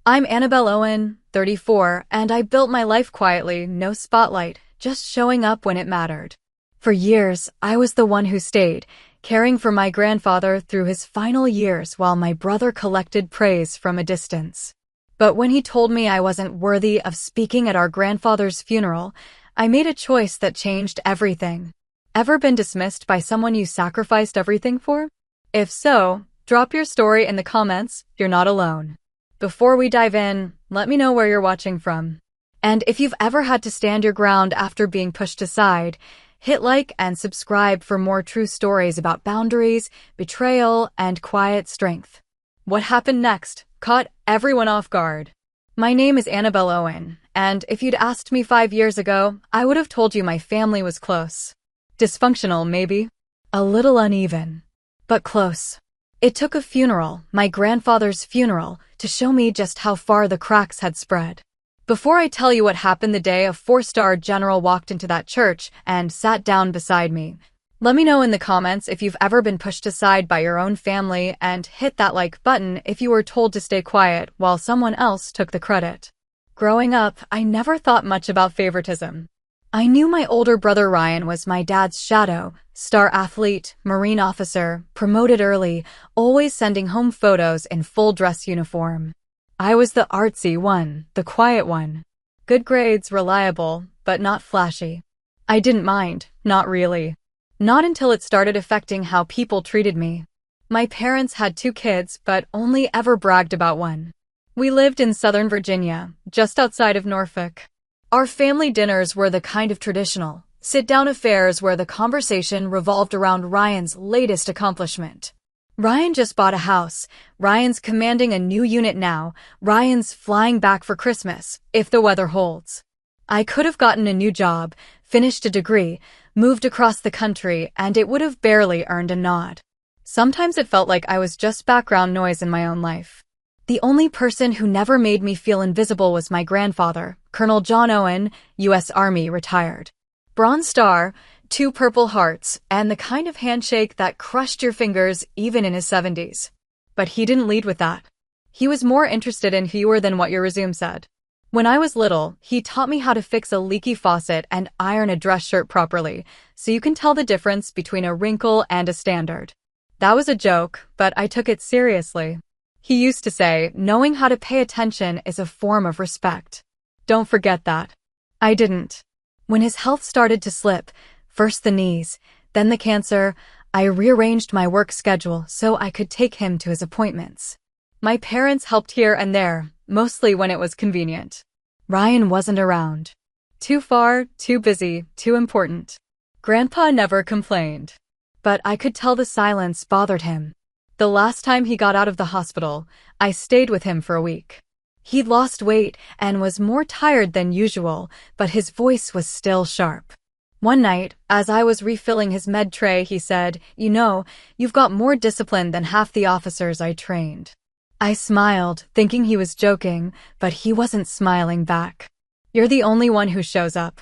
I'm Annabelle Owen, 34, and I built my life quietly, no spotlight, just showing up when it mattered. For years, I was the one who stayed, caring for my grandfather through his final years while my brother collected praise from a distance. But when he told me I wasn't worthy of speaking at our grandfather's funeral, I made a choice that changed everything. Ever been dismissed by someone you sacrificed everything for? If so, drop your story in the comments. You're not alone. Before we dive in, let me know where you're watching from. And if you've ever had to stand your ground after being pushed aside, hit like and subscribe for more true stories about boundaries, betrayal, and quiet strength. What happened next caught everyone off guard. My name is Annabelle Owen, and if you'd asked me 5 years ago, I would have told you my family was close. Dysfunctional, maybe. A little uneven. But close. It took a funeral, my grandfather's funeral, to show me just how far the cracks had spread. Before I tell you what happened the day a 4-star general walked into that church and sat down beside me, let me know in the comments if you've ever been pushed aside by your own family, and hit that like button if you were told to stay quiet while someone else took the credit. Growing up, I never thought much about favoritism. I knew my older brother Ryan was my dad's shadow, star athlete, Marine officer, promoted early, always sending home photos in full dress uniform. I was the artsy one, the quiet one. Good grades, reliable, but not flashy. I didn't mind, not really. Not until it started affecting how people treated me. My parents had 2 kids, but only ever bragged about one. We lived in Southern Virginia, just outside of Norfolk. Our family dinners were the kind of traditional, sit-down affairs where the conversation revolved around Ryan's latest accomplishment. Ryan just bought a house, Ryan's commanding a new unit now, Ryan's flying back for Christmas, if the weather holds. I could have gotten a new job, finished a degree, moved across the country, and it would have barely earned a nod. Sometimes it felt like I was just background noise in my own life. The only person who never made me feel invisible was my grandfather, Colonel John Owen, U.S. Army, retired. Bronze Star, 2 Purple Hearts, and the kind of handshake that crushed your fingers even in his 70s. But he didn't lead with that. He was more interested in who you were than what your resume said. When I was little, he taught me how to fix a leaky faucet and iron a dress shirt properly, so you can tell the difference between a wrinkle and a standard. That was a joke, but I took it seriously. He used to say, knowing how to pay attention is a form of respect. Don't forget that. I didn't. When his health started to slip, first the knees, then the cancer, I rearranged my work schedule so I could take him to his appointments. My parents helped here and there, mostly when it was convenient. Ryan wasn't around. Too far, too busy, too important. Grandpa never complained. But I could tell the silence bothered him. The last time he got out of the hospital, I stayed with him for a week. He'd lost weight and was more tired than usual, but his voice was still sharp. One night, as I was refilling his med tray, he said, "You know, you've got more discipline than half the officers I trained." I smiled, thinking he was joking, but he wasn't smiling back. "You're the only one who shows up.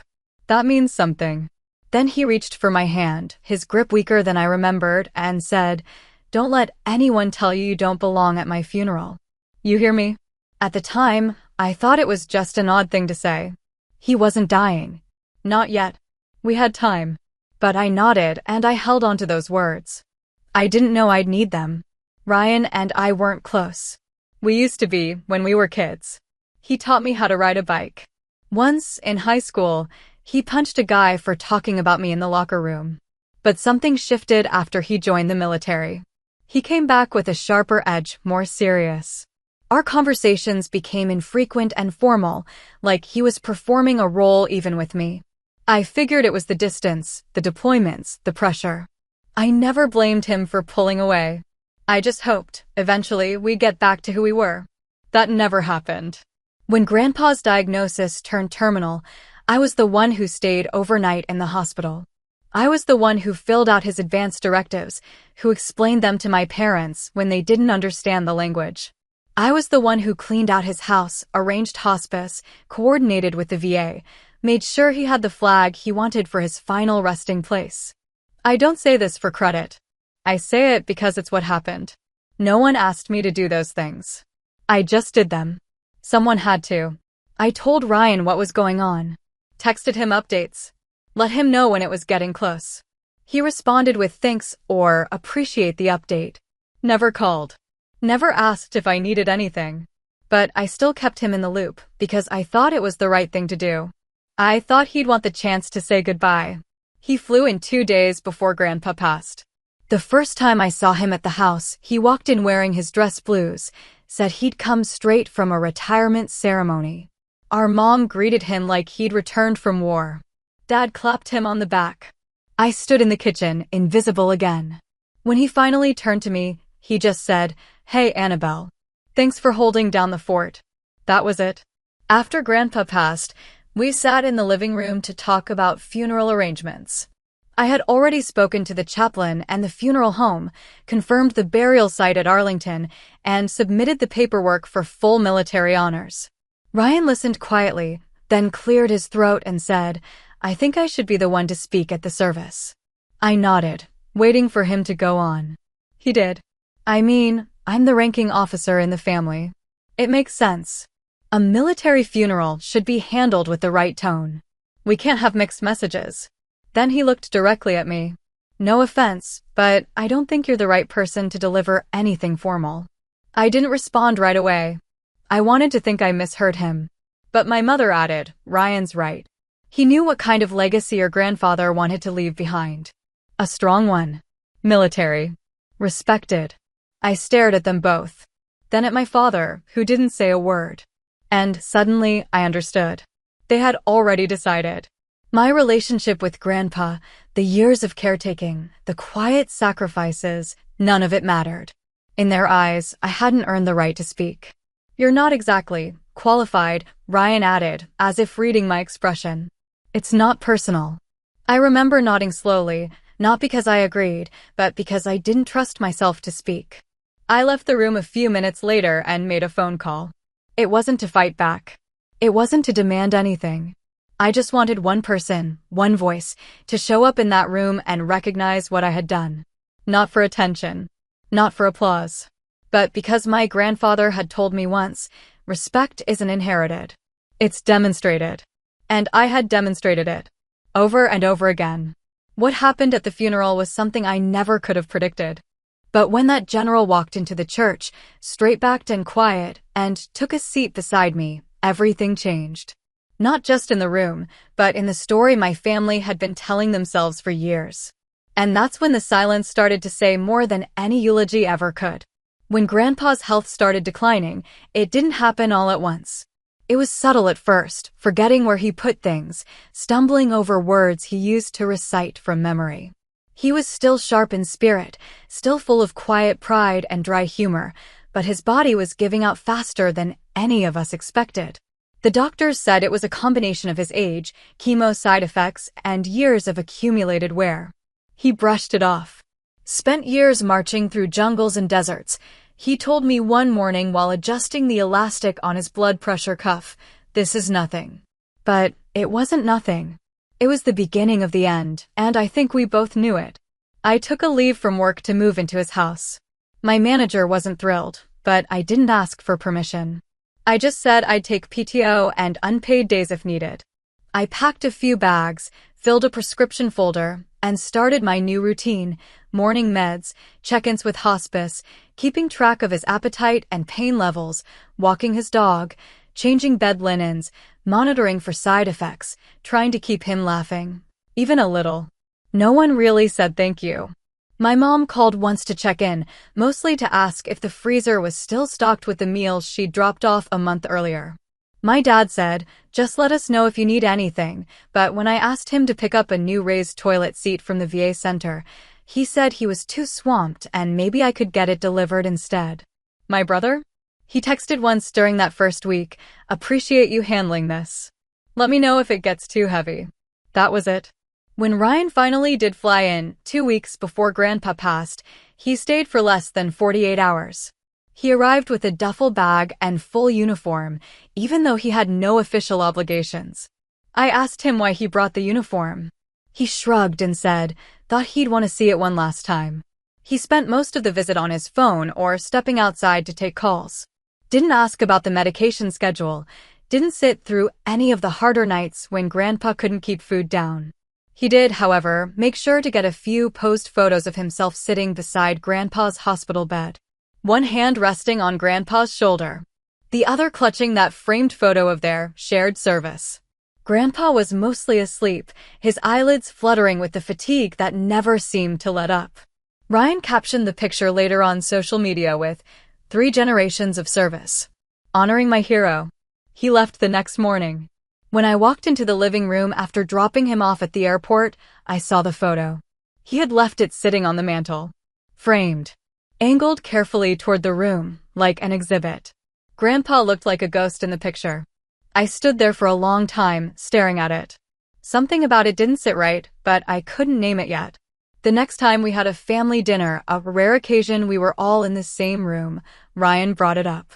That means something." Then he reached for my hand, his grip weaker than I remembered, and said, "Don't let anyone tell you you don't belong at my funeral. You hear me?" At the time, I thought it was just an odd thing to say. He wasn't dying. Not yet. We had time. But I nodded and I held on to those words. I didn't know I'd need them. Ryan and I weren't close. We used to be when we were kids. He taught me how to ride a bike. Once, in high school, he punched a guy for talking about me in the locker room. But something shifted after he joined the military. He came back with a sharper edge, more serious. Our conversations became infrequent and formal, like he was performing a role even with me. I figured it was the distance, the deployments, the pressure. I never blamed him for pulling away. I just hoped, eventually, we'd get back to who we were. That never happened. When Grandpa's diagnosis turned terminal, I was the one who stayed overnight in the hospital. I was the one who filled out his advance directives, who explained them to my parents when they didn't understand the language. I was the one who cleaned out his house, arranged hospice, coordinated with the VA, made sure he had the flag he wanted for his final resting place. I don't say this for credit. I say it because it's what happened. No one asked me to do those things. I just did them. Someone had to. I told Ryan what was going on. Texted him updates. Let him know when it was getting close. He responded with thanks or appreciate the update. Never called. Never asked if I needed anything. But I still kept him in the loop because I thought it was the right thing to do. I thought he'd want the chance to say goodbye. He flew in 2 days before Grandpa passed. The first time I saw him at the house, he walked in wearing his dress blues, said he'd come straight from a retirement ceremony. Our mom greeted him like he'd returned from war. Dad clapped him on the back. I stood in the kitchen, invisible again. When he finally turned to me, he just said, "Hey, Annabelle. Thanks for holding down the fort." That was it. After Grandpa passed, we sat in the living room to talk about funeral arrangements. I had already spoken to the chaplain and the funeral home, confirmed the burial site at Arlington, and submitted the paperwork for full military honors. Ryan listened quietly, then cleared his throat and said, "I think I should be the one to speak at the service." I nodded, waiting for him to go on. He did. "I mean, I'm the ranking officer in the family. It makes sense. A military funeral should be handled with the right tone. We can't have mixed messages." Then he looked directly at me. "No offense, but I don't think you're the right person to deliver anything formal." I didn't respond right away. I wanted to think I misheard him. But my mother added, "Ryan's right. He knew what kind of legacy your grandfather wanted to leave behind. A strong one. Military. Respected." I stared at them both. Then at my father, who didn't say a word. And suddenly, I understood. They had already decided. My relationship with Grandpa, the years of caretaking, the quiet sacrifices, none of it mattered. In their eyes, I hadn't earned the right to speak. "You're not exactly qualified," Ryan added, as if reading my expression. "It's not personal." I remember nodding slowly, not because I agreed, but because I didn't trust myself to speak. I left the room a few minutes later and made a phone call. It wasn't to fight back. It wasn't to demand anything. I just wanted one person, one voice, to show up in that room and recognize what I had done. Not for attention. Not for applause. But because my grandfather had told me once, respect isn't inherited. It's demonstrated. And I had demonstrated it. Over and over again. What happened at the funeral was something I never could have predicted. But when that general walked into the church, straight-backed and quiet, and took a seat beside me, everything changed. Not just in the room, but in the story my family had been telling themselves for years. And that's when the silence started to say more than any eulogy ever could. When Grandpa's health started declining, it didn't happen all at once. It was subtle at first, forgetting where he put things, stumbling over words he used to recite from memory. He was still sharp in spirit, still full of quiet pride and dry humor, but his body was giving out faster than any of us expected. The doctors said it was a combination of his age, chemo side effects, and years of accumulated wear. He brushed it off. Spent years marching through jungles and deserts. He told me one morning while adjusting the elastic on his blood pressure cuff, "This is nothing." But it wasn't nothing. It was the beginning of the end, and I think we both knew it. I took a leave from work to move into his house. My manager wasn't thrilled, but I didn't ask for permission. I just said I'd take PTO and unpaid days if needed. I packed a few bags, filled a prescription folder, and started my new routine, morning meds, check-ins with hospice, keeping track of his appetite and pain levels, walking his dog, changing bed linens, monitoring for side effects, trying to keep him laughing. Even a little. No one really said thank you. My mom called once to check in, mostly to ask if the freezer was still stocked with the meals she'd dropped off a month earlier. My dad said, "Just let us know if you need anything," but when I asked him to pick up a new raised toilet seat from the VA center, he said he was too swamped and maybe I could get it delivered instead. My brother? He texted once during that first week, "Appreciate you handling this. Let me know if it gets too heavy." That was it. When Ryan finally did fly in, 2 weeks before Grandpa passed, he stayed for less than 48 hours. He arrived with a duffel bag and full uniform, even though he had no official obligations. I asked him why he brought the uniform. He shrugged and said, thought he'd want to see it one last time. He spent most of the visit on his phone or stepping outside to take calls. Didn't ask about the medication schedule. Didn't sit through any of the harder nights when Grandpa couldn't keep food down. He did, however, make sure to get a few posed photos of himself sitting beside Grandpa's hospital bed. One hand resting on Grandpa's shoulder, the other clutching that framed photo of their shared service. Grandpa was mostly asleep, his eyelids fluttering with the fatigue that never seemed to let up. Ryan captioned the picture later on social media with 3 generations of service. Honoring my hero. He left the next morning. When I walked into the living room after dropping him off at the airport, I saw the photo. He had left it sitting on the mantel, framed, angled carefully toward the room, like an exhibit. Grandpa looked like a ghost in the picture. I stood there for a long time, staring at it. Something about it didn't sit right, but I couldn't name it yet. The next time we had a family dinner, a rare occasion we were all in the same room, Ryan brought it up.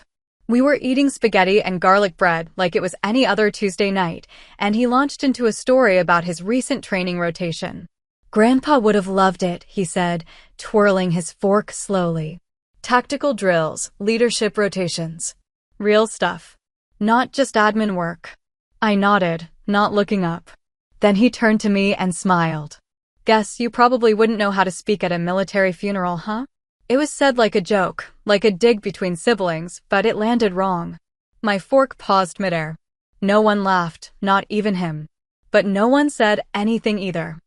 We were eating spaghetti and garlic bread like it was any other Tuesday night, and he launched into a story about his recent training rotation. Grandpa would have loved it, he said, twirling his fork slowly. Tactical drills, leadership rotations. Real stuff. Not just admin work. I nodded, not looking up. Then he turned to me and smiled. Guess you probably wouldn't know how to speak at a military funeral, huh? It was said like a joke, like a dig between siblings, but it landed wrong. My fork paused midair. No one laughed, not even him. But no one said anything either.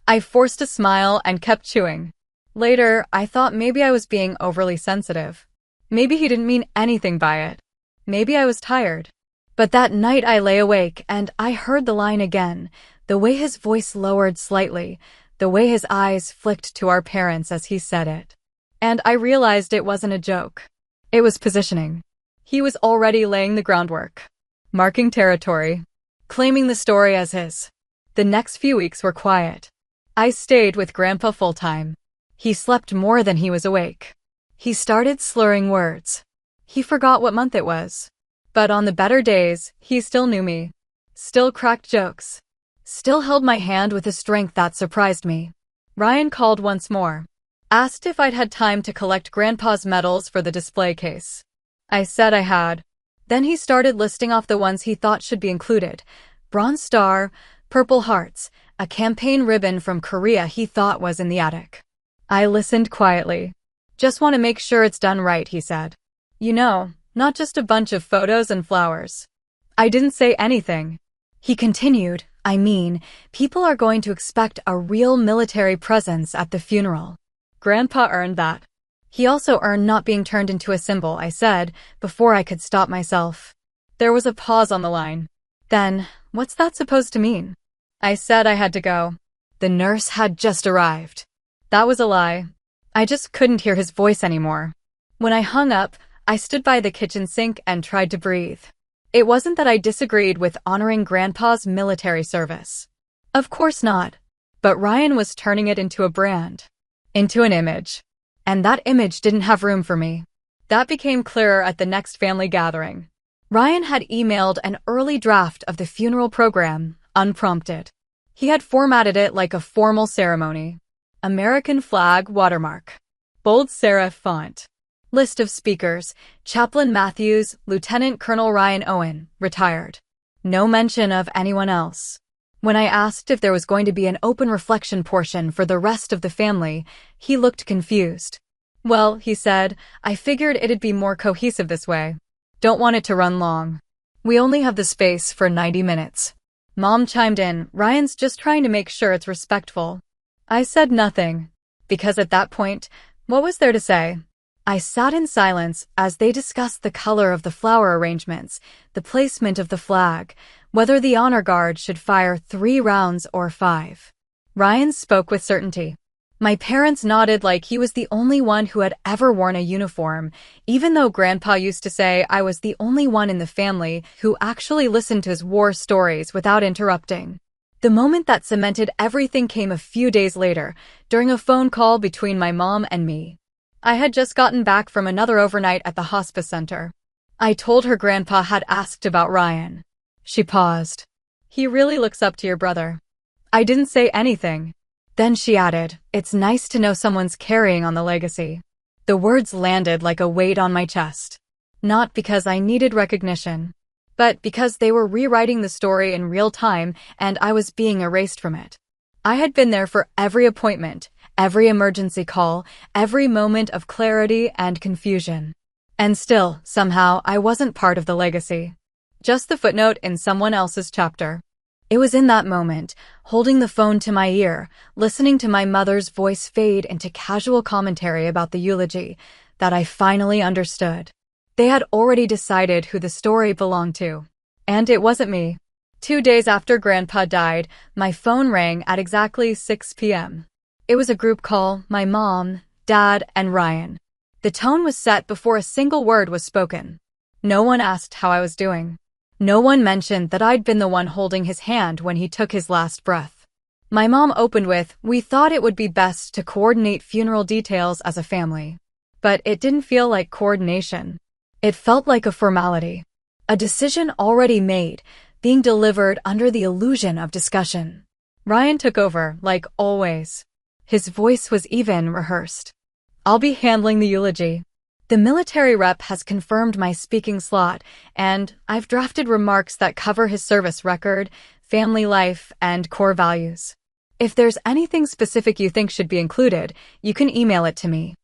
I forced a smile and kept chewing. Later, I thought maybe I was being overly sensitive. Maybe he didn't mean anything by it. Maybe I was tired. But that night I lay awake and I heard the line again, the way his voice lowered slightly, the way his eyes flicked to our parents as he said it. And I realized it wasn't a joke. It was positioning. He was already laying the groundwork, marking territory, claiming the story as his. The next few weeks were quiet. I stayed with Grandpa full-time. He slept more than he was awake. He started slurring words. He forgot what month it was. But on the better days, he still knew me. Still cracked jokes. Still held my hand with a strength that surprised me. Ryan called once more. Asked if I'd had time to collect Grandpa's medals for the display case. I said I had. Then he started listing off the ones he thought should be included. Bronze Star, Purple Hearts, a campaign ribbon from Korea he thought was in the attic. I listened quietly. Just want to make sure it's done right, he said. You know, not just a bunch of photos and flowers. I didn't say anything. He continued, I mean, people are going to expect a real military presence at the funeral. Grandpa earned that. He also earned not being turned into a symbol, I said, before I could stop myself. There was a pause on the line. Then, what's that supposed to mean? I said I had to go. The nurse had just arrived. That was a lie. I just couldn't hear his voice anymore. When I hung up, I stood by the kitchen sink and tried to breathe. It wasn't that I disagreed with honoring Grandpa's military service. Of course not. But Ryan was turning it into a brand. Into an image. And that image didn't have room for me. That became clearer at the next family gathering. Ryan had emailed an early draft of the funeral program, unprompted. He had formatted it like a formal ceremony. American flag watermark. Bold serif font. List of speakers, Chaplain Matthews, Lieutenant Colonel Ryan Owen, retired. No mention of anyone else. When I asked if there was going to be an open reflection portion for the rest of the family, he looked confused. Well, he said, I figured it'd be more cohesive this way. Don't want it to run long. We only have the space for 90 minutes. Mom chimed in, Ryan's just trying to make sure it's respectful. I said nothing. Because at that point, what was there to say? I sat in silence as they discussed the color of the flower arrangements, the placement of the flag, whether the honor guard should fire 3 rounds or 5. Ryan spoke with certainty. My parents nodded like he was the only one who had ever worn a uniform, even though Grandpa used to say I was the only one in the family who actually listened to his war stories without interrupting. The moment that cemented everything came a few days later, during a phone call between my mom and me. I had just gotten back from another overnight at the hospice center. I told her Grandpa had asked about Ryan. She paused. He really looks up to your brother. I didn't say anything. Then she added, it's nice to know someone's carrying on the legacy. The words landed like a weight on my chest. Not because I needed recognition, but because they were rewriting the story in real time and I was being erased from it. I had been there for every appointment, every emergency call, every moment of clarity and confusion. And still, somehow, I wasn't part of the legacy. Just the footnote in someone else's chapter. It was in that moment, holding the phone to my ear, listening to my mother's voice fade into casual commentary about the eulogy, that I finally understood. They had already decided who the story belonged to. And it wasn't me. 2 days after Grandpa died, my phone rang at exactly 6 p.m. It was a group call, my mom, Dad, and Ryan. The tone was set before a single word was spoken. No one asked how I was doing. No one mentioned that I'd been the one holding his hand when he took his last breath. My mom opened with, "We thought it would be best to coordinate funeral details as a family." But it didn't feel like coordination. It felt like a formality. A decision already made, being delivered under the illusion of discussion. Ryan took over, like always. His voice was even rehearsed. "I'll be handling the eulogy. The military rep has confirmed my speaking slot, and I've drafted remarks that cover his service record, family life, and core values. If there's anything specific you think should be included, you can email it to me."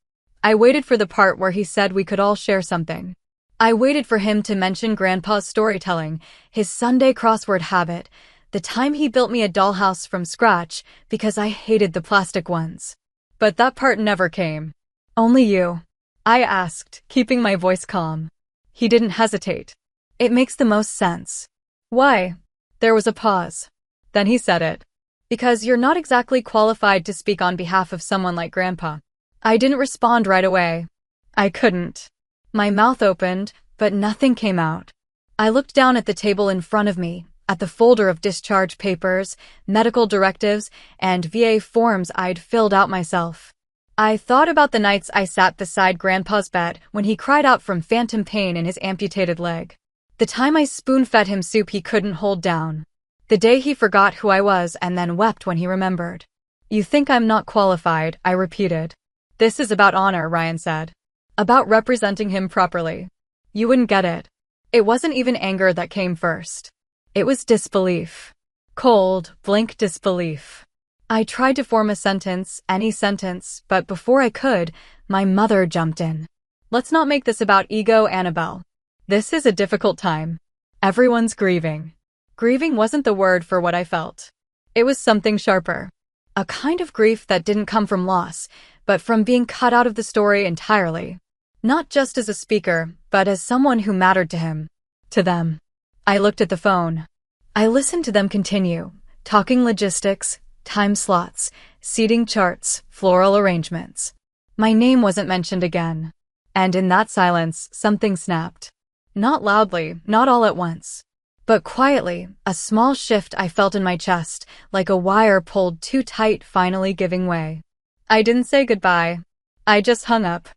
I waited for the part where he said we could all share something. I waited for him to mention Grandpa's storytelling, his Sunday crossword habit, the time he built me a dollhouse from scratch because I hated the plastic ones. But that part never came. "Only you?" I asked, keeping my voice calm. He didn't hesitate. "It makes the most sense." "Why?" There was a pause. Then he said it. "Because you're not exactly qualified to speak on behalf of someone like Grandpa." I didn't respond right away. I couldn't. My mouth opened, but nothing came out. I looked down at the table in front of me, at the folder of discharge papers, medical directives, and VA forms I'd filled out myself. I thought about the nights I sat beside Grandpa's bed when he cried out from phantom pain in his amputated leg. The time I spoon-fed him soup he couldn't hold down. The day he forgot who I was and then wept when he remembered. "You think I'm not qualified," I repeated. "This is about honor," Ryan said. "About representing him properly." You wouldn't get it. It wasn't even anger that came first. It was disbelief. Cold, blank disbelief. I tried to form a sentence, any sentence, but before I could, my mother jumped in. "Let's not make this about ego, Annabelle. This is a difficult time. Everyone's grieving." Grieving wasn't the word for what I felt. It was something sharper. A kind of grief that didn't come from loss, but from being cut out of the story entirely. Not just as a speaker, but as someone who mattered to him. To them. I looked at the phone. I listened to them continue, talking logistics, time slots, seating charts, floral arrangements. My name wasn't mentioned again. And in that silence, something snapped. Not loudly, not all at once. But quietly, a small shift I felt in my chest, like a wire pulled too tight finally giving way. I didn't say goodbye. I just hung up.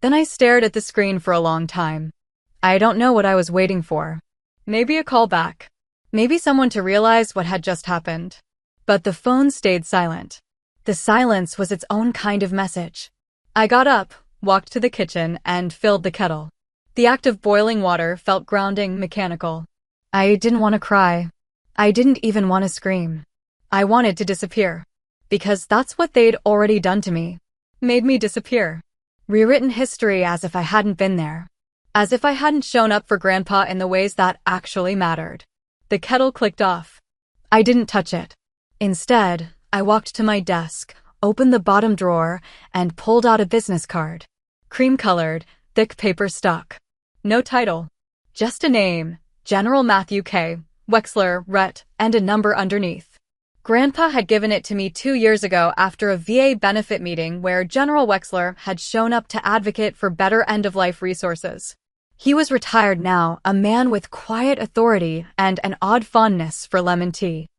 Then I stared at the screen for a long time. I don't know what I was waiting for. Maybe a call back. Maybe someone to realize what had just happened. But the phone stayed silent. The silence was its own kind of message. I got up, walked to the kitchen, and filled the kettle. The act of boiling water felt grounding, mechanical. I didn't want to cry. I didn't even want to scream. I wanted to disappear. Because that's what they'd already done to me. Made me disappear. Rewritten history as if I hadn't been there. As if I hadn't shown up for Grandpa in the ways that actually mattered. The kettle clicked off. I didn't touch it. Instead, I walked to my desk, opened the bottom drawer, and pulled out a business card. Cream-colored, thick paper stock. No title. Just a name, General Matthew K. Wexler, Ret., and a number underneath. Grandpa had given it to me 2 years ago after a VA benefit meeting where General Wexler had shown up to advocate for better end-of-life resources. He was retired now, a man with quiet authority and an odd fondness for lemon tea.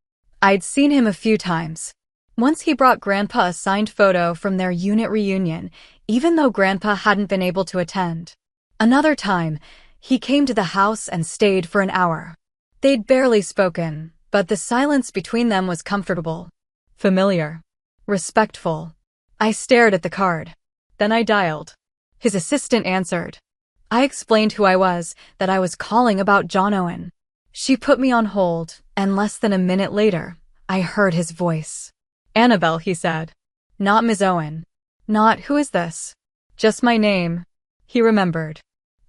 I'd seen him a few times. Once he brought Grandpa a signed photo from their unit reunion, even though Grandpa hadn't been able to attend. Another time, he came to the house and stayed for an hour. They'd barely spoken, but the silence between them was comfortable, familiar, respectful. I stared at the card. Then I dialed. His assistant answered. I explained who I was, that I was calling about John Owen. She put me on hold, and less than a minute later, I heard his voice. "Annabelle," he said. "Not Ms. Owen. Not, who is this? Just my name." He remembered.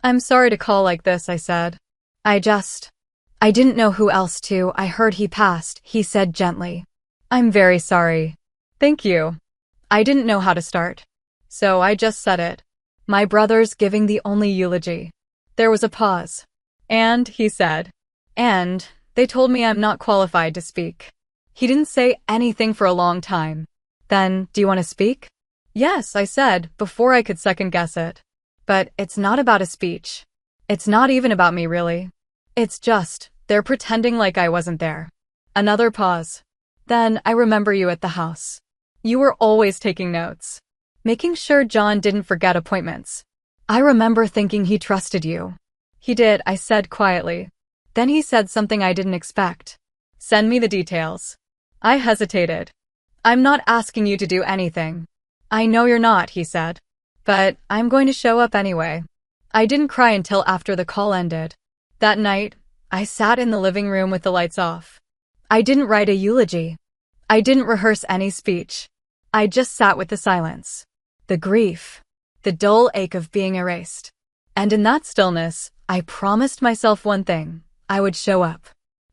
"I'm sorry to call like this," I said. I didn't know who else to. I heard he passed," he said gently. "I'm very sorry." "Thank you." I didn't know how to start. So I just said it. My brother's giving the only eulogy. There was a pause. "And," he said. "And, they told me I'm not qualified to speak." He didn't say anything for a long time. "Then, do you want to speak?" "Yes," I said, before I could second guess it. "But it's not about a speech. It's not even about me, really. It's just, they're pretending like I wasn't there." Another pause. "Then, I remember you at the house. You were always taking notes, making sure John didn't forget appointments. I remember thinking he trusted you." "He did," I said quietly. Then he said something I didn't expect. "Send me the details." I hesitated. "I'm not asking you to do anything." "I know you're not," he said. "But I'm going to show up anyway." I didn't cry until after the call ended. That night, I sat in the living room with the lights off. I didn't write a eulogy. I didn't rehearse any speech. I just sat with the silence, the grief, the dull ache of being erased. And in that stillness, I promised myself one thing: I would show up.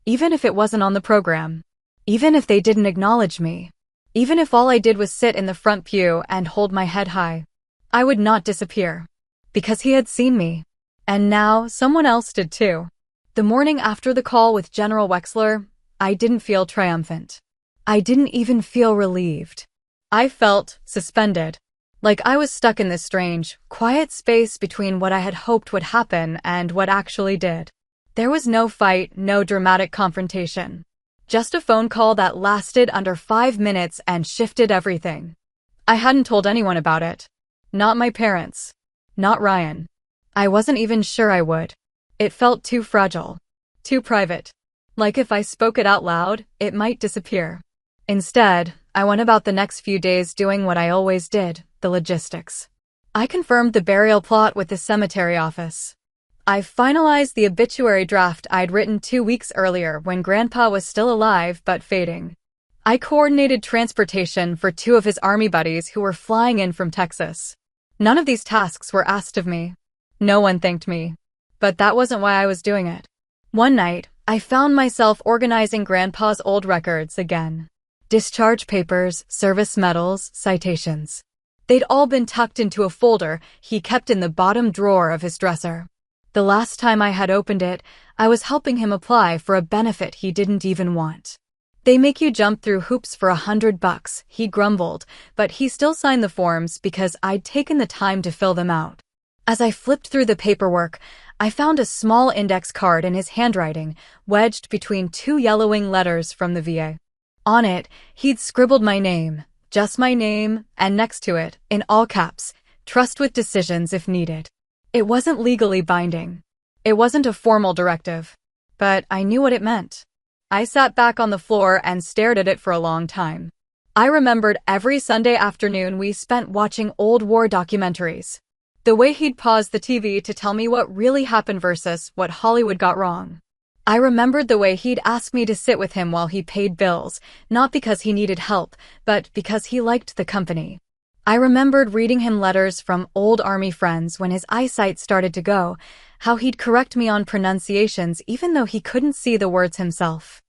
Even if it wasn't on the program. Even if they didn't acknowledge me. Even if all I did was sit in the front pew and hold my head high. I would not disappear. Because he had seen me. And now, someone else did too. The morning after the call with General Wexler, I didn't feel triumphant. I didn't even feel relieved. I felt suspended. Like I was stuck in this strange, quiet space between what I had hoped would happen and what actually did. There was no fight, no dramatic confrontation. Just a phone call that lasted under 5 minutes and shifted everything. I hadn't told anyone about it. Not my parents. Not Ryan. I wasn't even sure I would. It felt too fragile. Too private. Like if I spoke it out loud, it might disappear. Instead, I went about the next few days doing what I always did, the logistics. I confirmed the burial plot with the cemetery office. I finalized the obituary draft I'd written 2 weeks earlier when Grandpa was still alive but fading. I coordinated transportation for 2 of his army buddies who were flying in from Texas. None of these tasks were asked of me. No one thanked me. But that wasn't why I was doing it. One night, I found myself organizing Grandpa's old records again. Discharge papers, service medals, citations. They'd all been tucked into a folder he kept in the bottom drawer of his dresser. The last time I had opened it, I was helping him apply for a benefit he didn't even want. "They make you jump through hoops for $100, he grumbled, but he still signed the forms because I'd taken the time to fill them out. As I flipped through the paperwork, I found a small index card in his handwriting, wedged between 2 yellowing letters from the VA. On it, he'd scribbled my name, just my name, and next to it, in all caps, "Trust with decisions if needed." It wasn't legally binding. It wasn't a formal directive. But I knew what it meant. I sat back on the floor and stared at it for a long time. I remembered every Sunday afternoon we spent watching old war documentaries. The way he'd pause the TV to tell me what really happened versus what Hollywood got wrong. I remembered the way he'd ask me to sit with him while he paid bills, not because he needed help, but because he liked the company. I remembered reading him letters from old army friends when his eyesight started to go, how he'd correct me on pronunciations even though he couldn't see the words himself.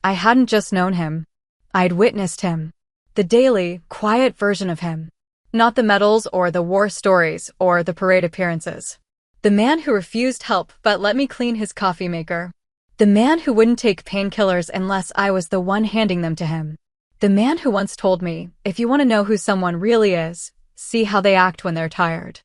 I hadn't just known him. I'd witnessed him. The daily, quiet version of him. Not the medals or the war stories or the parade appearances. The man who refused help but let me clean his coffee maker. The man who wouldn't take painkillers unless I was the one handing them to him. The man who once told me, if you want to know who someone really is, see how they act when they're tired.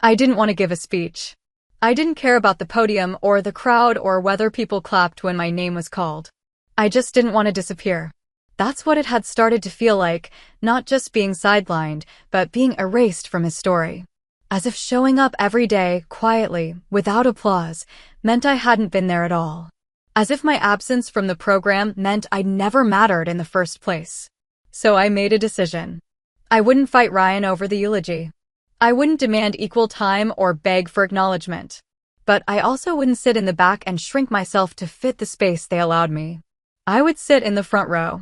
I didn't want to give a speech. I didn't care about the podium or the crowd or whether people clapped when my name was called. I just didn't want to disappear. That's what it had started to feel like, not just being sidelined, but being erased from his story. As if showing up every day, quietly, without applause, meant I hadn't been there at all. As if my absence from the program meant I'd never mattered in the first place. So I made a decision. I wouldn't fight Ryan over the eulogy. I wouldn't demand equal time or beg for acknowledgement. But I also wouldn't sit in the back and shrink myself to fit the space they allowed me. I would sit in the front row.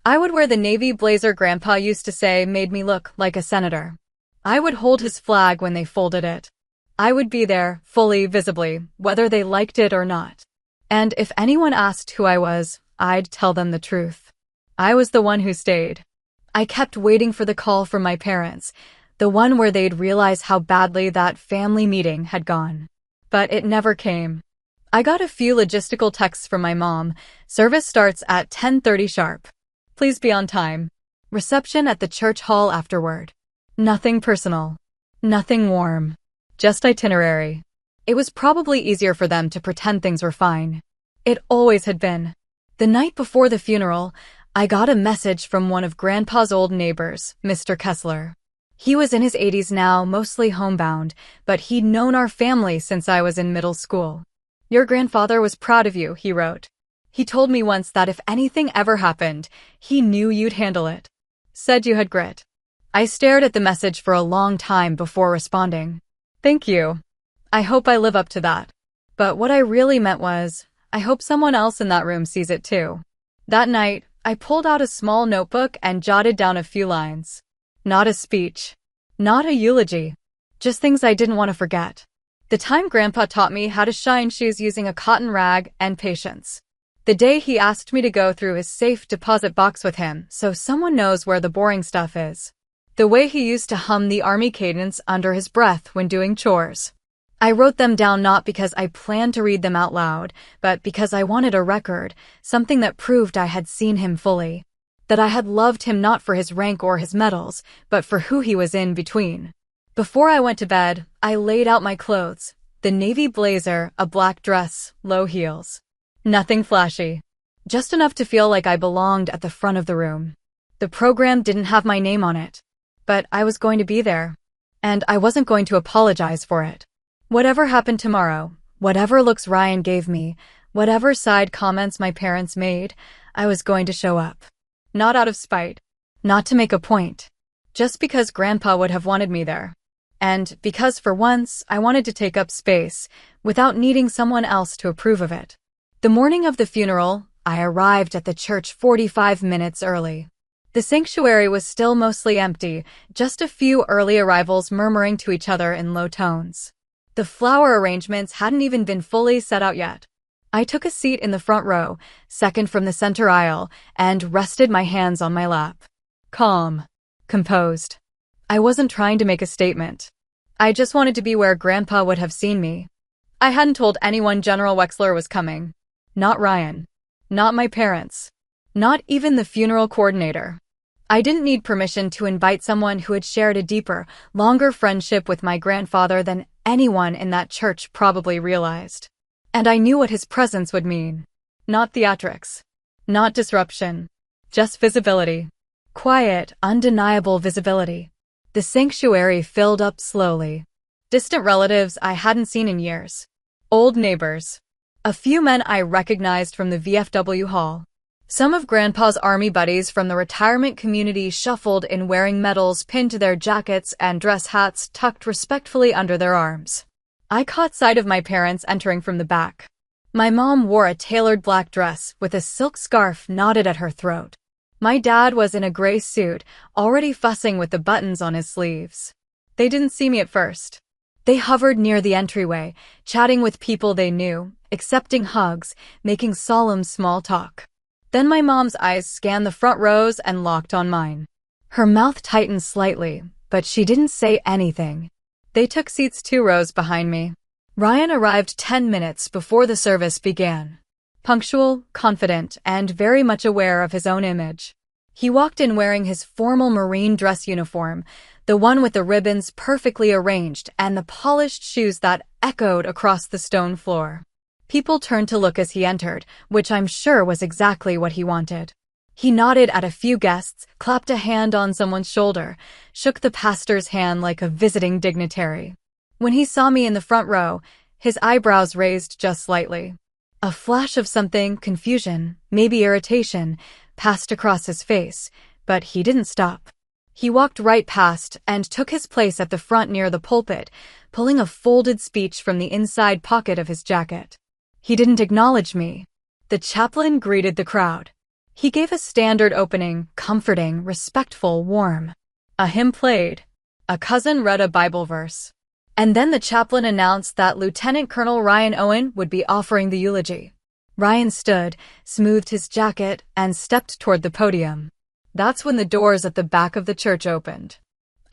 I would wear the navy blazer Grandpa used to say made me look like a senator. I would hold his flag when they folded it. I would be there, fully, visibly, whether they liked it or not. And if anyone asked who I was, I'd tell them the truth. I was the one who stayed. I kept waiting for the call from my parents, the one where they'd realize how badly that family meeting had gone. But it never came. I got a few logistical texts from my mom. Service starts at 10:30 sharp. Please be on time. Reception at the church hall afterward. Nothing personal. Nothing warm. Just itinerary. It was probably easier for them to pretend things were fine. It always had been. The night before the funeral, I got a message from one of Grandpa's old neighbors, Mr. Kessler. He was in his 80s now, mostly homebound, but he'd known our family since I was in middle school. Your grandfather was proud of you, he wrote. He told me once that if anything ever happened, he knew you'd handle it. Said you had grit. I stared at the message for a long time before responding. Thank you. I hope I live up to that. But what I really meant was, I hope someone else in that room sees it too. That night, I pulled out a small notebook and jotted down a few lines. Not a speech. Not a eulogy. Just things I didn't want to forget. The time Grandpa taught me how to shine shoes using a cotton rag and patience. The day he asked me to go through his safe deposit box with him so someone knows where the boring stuff is. The way he used to hum the army cadence under his breath when doing chores. I wrote them down not because I planned to read them out loud, but because I wanted a record, something that proved I had seen him fully. That I had loved him not for his rank or his medals, but for who he was in between. Before I went to bed, I laid out my clothes. The navy blazer, a black dress, low heels. Nothing flashy. Just enough to feel like I belonged at the front of the room. The program didn't have my name on it. But I was going to be there. And I wasn't going to apologize for it. Whatever happened tomorrow, whatever looks Ryan gave me, whatever side comments my parents made, I was going to show up. Not out of spite. Not to make a point. Just because Grandpa would have wanted me there. And because for once, I wanted to take up space, without needing someone else to approve of it. The morning of the funeral, I arrived at the church 45 minutes early. The sanctuary was still mostly empty, just a few early arrivals murmuring to each other in low tones. The flower arrangements hadn't even been fully set out yet. I took a seat in the front row, second from the center aisle, and rested my hands on my lap. Calm. Composed. I wasn't trying to make a statement. I just wanted to be where Grandpa would have seen me. I hadn't told anyone General Wexler was coming. Not Ryan. Not my parents. Not even the funeral coordinator. I didn't need permission to invite someone who had shared a deeper, longer friendship with my grandfather than anyone in that church probably realized. And I knew what his presence would mean. Not theatrics. Not disruption. Just visibility. Quiet, undeniable visibility. The sanctuary filled up slowly. Distant relatives I hadn't seen in years. Old neighbors. A few men I recognized from the VFW hall. Some of Grandpa's army buddies from the retirement community shuffled in wearing medals pinned to their jackets and dress hats tucked respectfully under their arms. I caught sight of my parents entering from the back. My mom wore a tailored black dress with a silk scarf knotted at her throat. My dad was in a gray suit, already fussing with the buttons on his sleeves. They didn't see me at first. They hovered near the entryway, chatting with people they knew, accepting hugs, making solemn small talk. Then my mom's eyes scanned the front rows and locked on mine. Her mouth tightened slightly, but she didn't say anything. They took seats 2 rows behind me. Ryan arrived 10 minutes before the service began. Punctual, confident, and very much aware of his own image. He walked in wearing his formal Marine dress uniform, the one with the ribbons perfectly arranged and the polished shoes that echoed across the stone floor. People turned to look as he entered, which I'm sure was exactly what he wanted. He nodded at a few guests, clapped a hand on someone's shoulder, shook the pastor's hand like a visiting dignitary. When he saw me in the front row, his eyebrows raised just slightly. A flash of something, confusion, maybe irritation, passed across his face, but he didn't stop. He walked right past and took his place at the front near the pulpit, pulling a folded speech from the inside pocket of his jacket. He didn't acknowledge me. The chaplain greeted the crowd. He gave a standard opening, comforting, respectful, warm. A hymn played. A cousin read a Bible verse. And then the chaplain announced that Lieutenant Colonel Ryan Owen would be offering the eulogy. Ryan stood, smoothed his jacket, and stepped toward the podium. That's when the doors at the back of the church opened.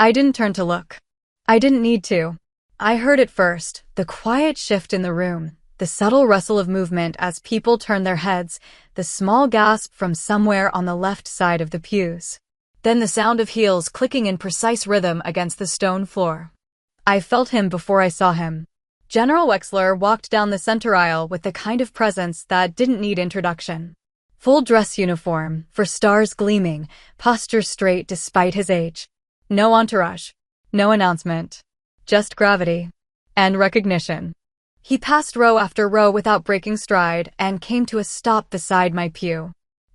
I didn't turn to look. I didn't need to. I heard it first, the quiet shift in the room, the subtle rustle of movement as people turned their heads, the small gasp from somewhere on the left side of the pews. Then the sound of heels clicking in precise rhythm against the stone floor. I felt him before I saw him. General Wexler walked down the center aisle with the kind of presence that didn't need introduction. Full dress uniform, for stars gleaming, posture straight despite his age. No entourage. No announcement. Just gravity. And recognition. He passed row after row without breaking stride and came to a stop beside my pew.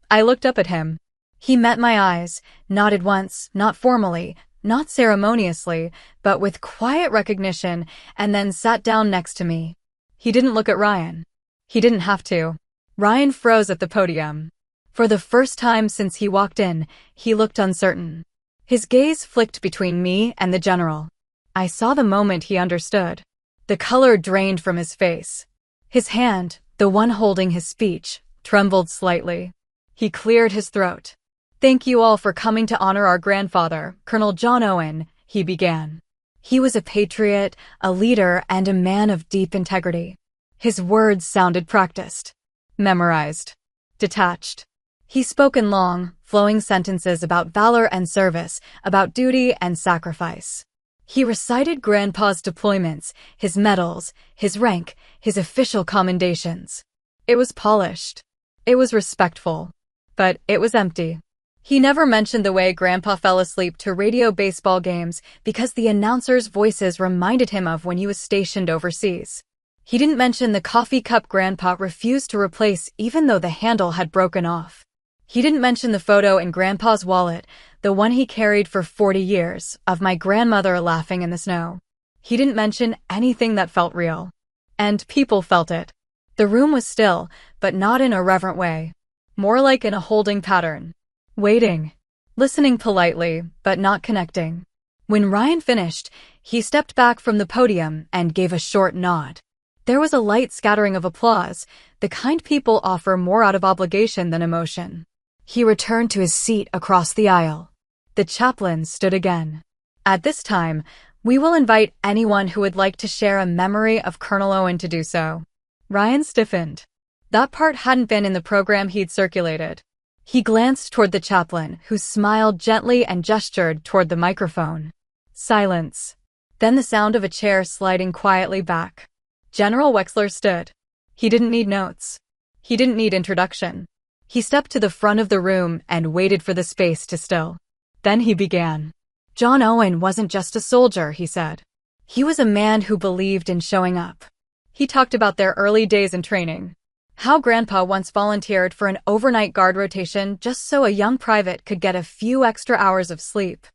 I looked up at him. He met my eyes, nodded once, not formally, not ceremoniously, but with quiet recognition, and then sat down next to me. He didn't look at Ryan. He didn't have to. Ryan froze at the podium. For the first time since he walked in, he looked uncertain. His gaze flicked between me and the general. I saw the moment he understood. The color drained from his face. His hand, the one holding his speech, trembled slightly. He cleared his throat. "Thank you all for coming to honor our grandfather, Colonel John Owen," he began. He was a patriot, a leader, and a man of deep integrity. His words sounded practiced, memorized, detached. He spoke in long, flowing sentences about valor and service, about duty and sacrifice. He recited Grandpa's deployments, his medals, his rank, his official commendations. It was polished. It was respectful. But it was empty. He never mentioned the way Grandpa fell asleep to radio baseball games because the announcers' voices reminded him of when he was stationed overseas. He didn't mention the coffee cup Grandpa refused to replace even though the handle had broken off. He didn't mention the photo in Grandpa's wallet, the one he carried for 40 years, of my grandmother laughing in the snow. He didn't mention anything that felt real. And people felt it. The room was still, but not in a reverent way. More like in a holding pattern. Waiting. Listening politely, but not connecting. When Ryan finished, he stepped back from the podium and gave a short nod. There was a light scattering of applause, the kind people offer more out of obligation than emotion. He returned to his seat across the aisle. The chaplain stood again. At this time, we will invite anyone who would like to share a memory of Colonel Owen to do so. Ryan stiffened. That part hadn't been in the program he'd circulated. He glanced toward the chaplain, who smiled gently and gestured toward the microphone. Silence. Then the sound of a chair sliding quietly back. General Wexler stood. He didn't need notes. He didn't need introduction. He stepped to the front of the room and waited for the space to still. Then he began. John Owen wasn't just a soldier, he said. He was a man who believed in showing up. He talked about their early days in training. How Grandpa once volunteered for an overnight guard rotation just so a young private could get a few extra hours of sleep.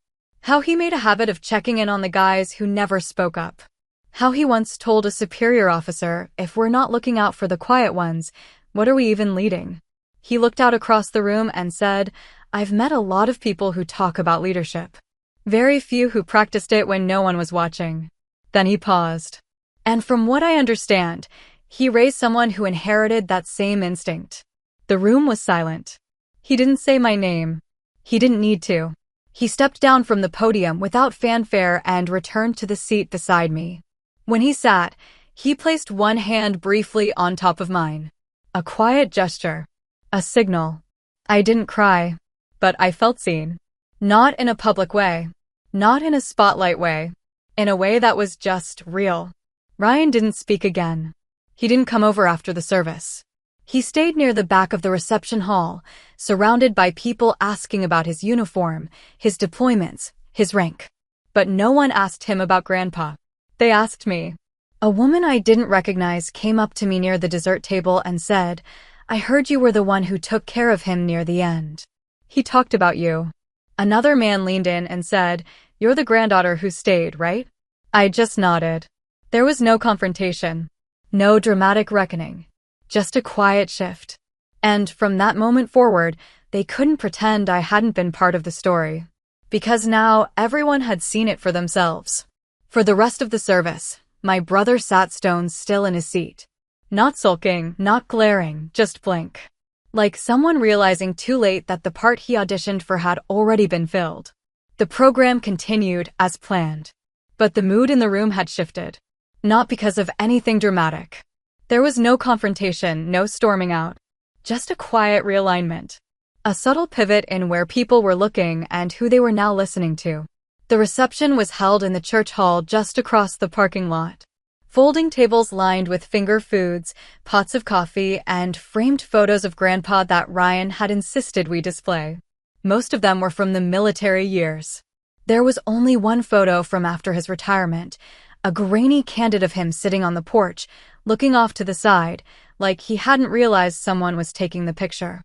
How he made a habit of checking in on the guys who never spoke up. How he once told a superior officer, if we're not looking out for the quiet ones, what are we even leading? He looked out across the room and said, I've met a lot of people who talk about leadership. Very few who practiced it when no one was watching. Then he paused. And from what I understand, he raised someone who inherited that same instinct. The room was silent. He didn't say my name. He didn't need to. He stepped down from the podium without fanfare and returned to the seat beside me. When he sat, he placed one hand briefly on top of mine. A quiet gesture. A signal. I didn't cry, but I felt seen. Not in a public way. Not in a spotlight way. In a way that was just real. Ryan didn't speak again. He didn't come over after the service. He stayed near the back of the reception hall, surrounded by people asking about his uniform, his deployments, his rank. But no one asked him about Grandpa. They asked me. A woman I didn't recognize came up to me near the dessert table and said, I heard you were the one who took care of him near the end. He talked about you. Another man leaned in and said, "You're the granddaughter who stayed, right?" I just nodded. There was no confrontation. No dramatic reckoning. Just a quiet shift. And from that moment forward, they couldn't pretend I hadn't been part of the story. Because now everyone had seen it for themselves. For the rest of the service, my brother sat stone still in his seat. Not sulking, not glaring, just blank. Like someone realizing too late that the part he auditioned for had already been filled. The program continued as planned. But the mood in the room had shifted. Not because of anything dramatic. There was no confrontation, no storming out. Just a quiet realignment. A subtle pivot in where people were looking and who they were now listening to. The reception was held in the church hall just across the parking lot. Folding tables lined with finger foods, pots of coffee, and framed photos of Grandpa that Ryan had insisted we display. Most of them were from the military years. There was only one photo from after his retirement, a grainy candid of him sitting on the porch, looking off to the side, like he hadn't realized someone was taking the picture.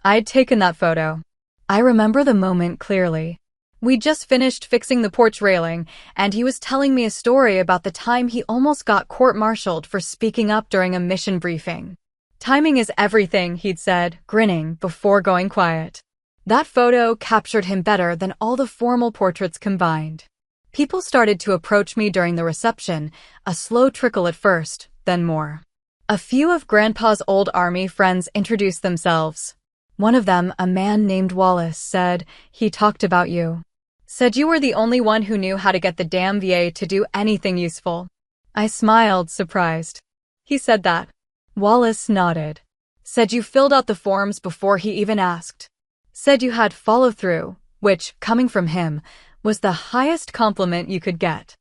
I'd taken that photo. I remember the moment clearly. We'd just finished fixing the porch railing, and he was telling me a story about the time he almost got court-martialed for speaking up during a mission briefing. Timing is everything, he'd said, grinning, before going quiet. That photo captured him better than all the formal portraits combined. People started to approach me during the reception, a slow trickle at first, then more. A few of Grandpa's old army friends introduced themselves. One of them, a man named Wallace, said, "He talked about you. Said you were the only one who knew how to get the damn VA to do anything useful." I smiled, surprised. "He said that?" Wallace nodded. "Said you filled out the forms before he even asked. Said you had follow-through, which, coming from him, was the highest compliment you could get."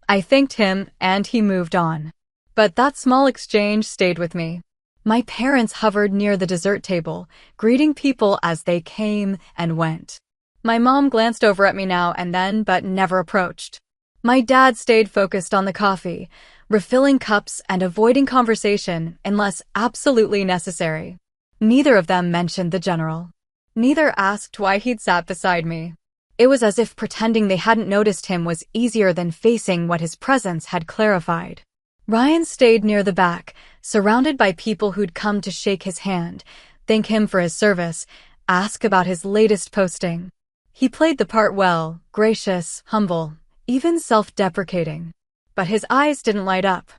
I thanked him, and he moved on. But that small exchange stayed with me. My parents hovered near the dessert table, greeting people as they came and went. My mom glanced over at me now and then, but never approached. My dad stayed focused on the coffee, refilling cups and avoiding conversation unless absolutely necessary. Neither of them mentioned the general. Neither asked why he'd sat beside me. It was as if pretending they hadn't noticed him was easier than facing what his presence had clarified. Ryan stayed near the back, surrounded by people who'd come to shake his hand, thank him for his service, ask about his latest posting. He played the part well, gracious, humble, even self-deprecating. But his eyes didn't light up.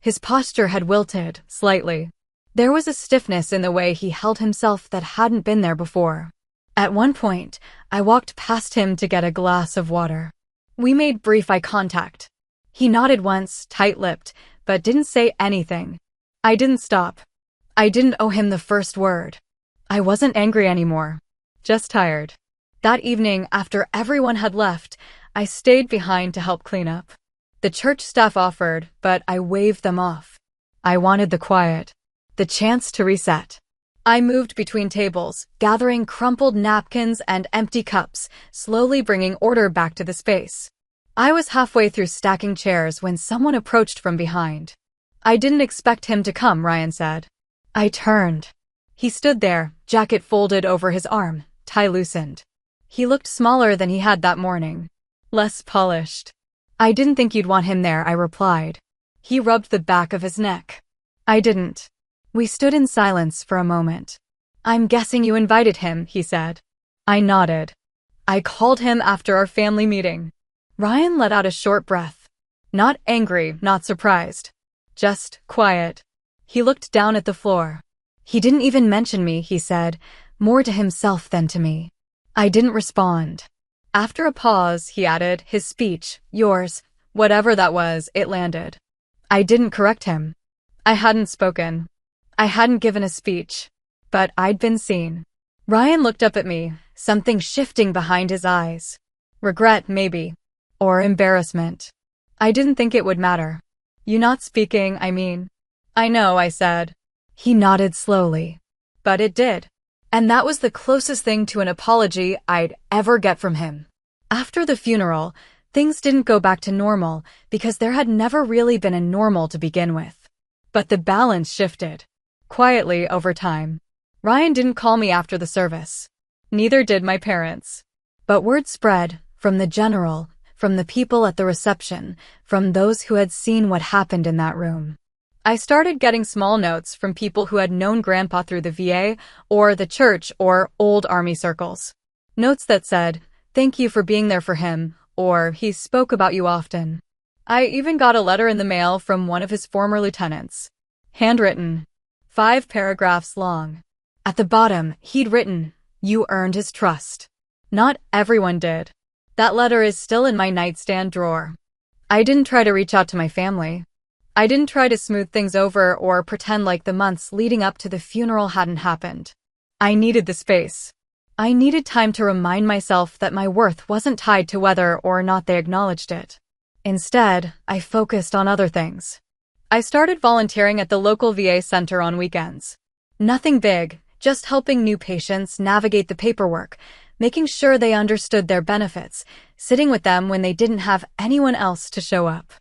His posture had wilted, slightly. There was a stiffness in the way he held himself that hadn't been there before. At one point, I walked past him to get a glass of water. We made brief eye contact. He nodded once, tight-lipped, but didn't say anything. I didn't stop. I didn't owe him the first word. I wasn't angry anymore. Just tired. That evening, after everyone had left, I stayed behind to help clean up. The church staff offered, but I waved them off. I wanted the quiet. The chance to reset. I moved between tables, gathering crumpled napkins and empty cups, slowly bringing order back to the space. I was halfway through stacking chairs when someone approached from behind. "I didn't expect him to come," Ryan said. I turned. He stood there, jacket folded over his arm, tie loosened. He looked smaller than he had that morning. Less polished. "I didn't think you'd want him there," I replied. He rubbed the back of his neck. I didn't. We stood in silence for a moment. "I'm guessing you invited him," he said. I nodded. "I called him after our family meeting." Ryan let out a short breath. Not angry, not surprised. Just quiet. He looked down at the floor. "He didn't even mention me," he said, more to himself than to me. I didn't respond. After a pause, he added, "His speech, yours, whatever that was, it landed." I didn't correct him. I hadn't spoken. I hadn't given a speech. But I'd been seen. Ryan looked up at me, something shifting behind his eyes. Regret, maybe. Or embarrassment. I didn't think it would matter. "You not speaking, I mean." "I know," I said. He nodded slowly. But it did. And that was the closest thing to an apology I'd ever get from him. After the funeral, things didn't go back to normal because there had never really been a normal to begin with. But the balance shifted. Quietly over time. Ryan didn't call me after the service. Neither did my parents. But word spread, from the general, from the people at the reception, from those who had seen what happened in that room. I started getting small notes from people who had known Grandpa through the VA, or the church, or old Army circles. Notes that said, "Thank you for being there for him," or "He spoke about you often." I even got a letter in the mail from one of his former lieutenants. Handwritten. 5 paragraphs long. At the bottom, he'd written, "You earned his trust." Not everyone did. That letter is still in my nightstand drawer. I didn't try to reach out to my family. I didn't try to smooth things over or pretend like the months leading up to the funeral hadn't happened. I needed the space. I needed time to remind myself that my worth wasn't tied to whether or not they acknowledged it. Instead, I focused on other things. I started volunteering at the local VA center on weekends. Nothing big, just helping new patients navigate the paperwork, making sure they understood their benefits, sitting with them when they didn't have anyone else to show up.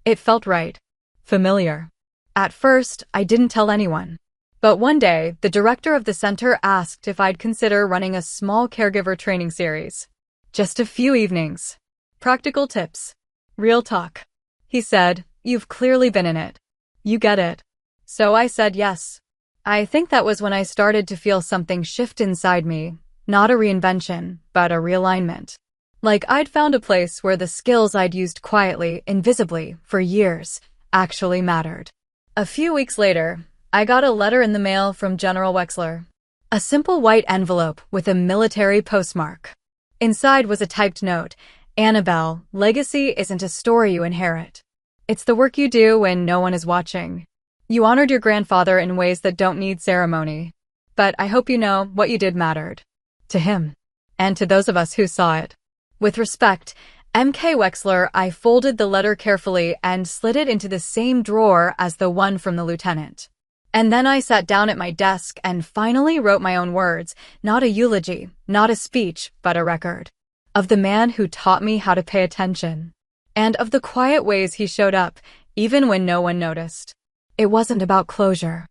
It felt right. Familiar. At first, I didn't tell anyone. But one day, the director of the center asked if I'd consider running a small caregiver training series. Just a few evenings. Practical tips. Real talk. He said, "You've clearly been in it. You get it." So I said yes. I think that was when I started to feel something shift inside me, not a reinvention, but a realignment. Like I'd found a place where the skills I'd used quietly, invisibly, for years, actually mattered. A few weeks later, I got a letter in the mail from General Wexler. A simple white envelope with a military postmark. Inside was a typed note, "Annabelle, legacy isn't a story you inherit. It's the work you do when no one is watching. You honored your grandfather in ways that don't need ceremony. But I hope you know what you did mattered." To him. And to those of us who saw it. With respect, M.K. Wexler, I folded the letter carefully and slid it into the same drawer as the one from the lieutenant. And then I sat down at my desk and finally wrote my own words, not a eulogy, not a speech, but a record. Of the man who taught me how to pay attention. And of the quiet ways he showed up, even when no one noticed. It wasn't about closure.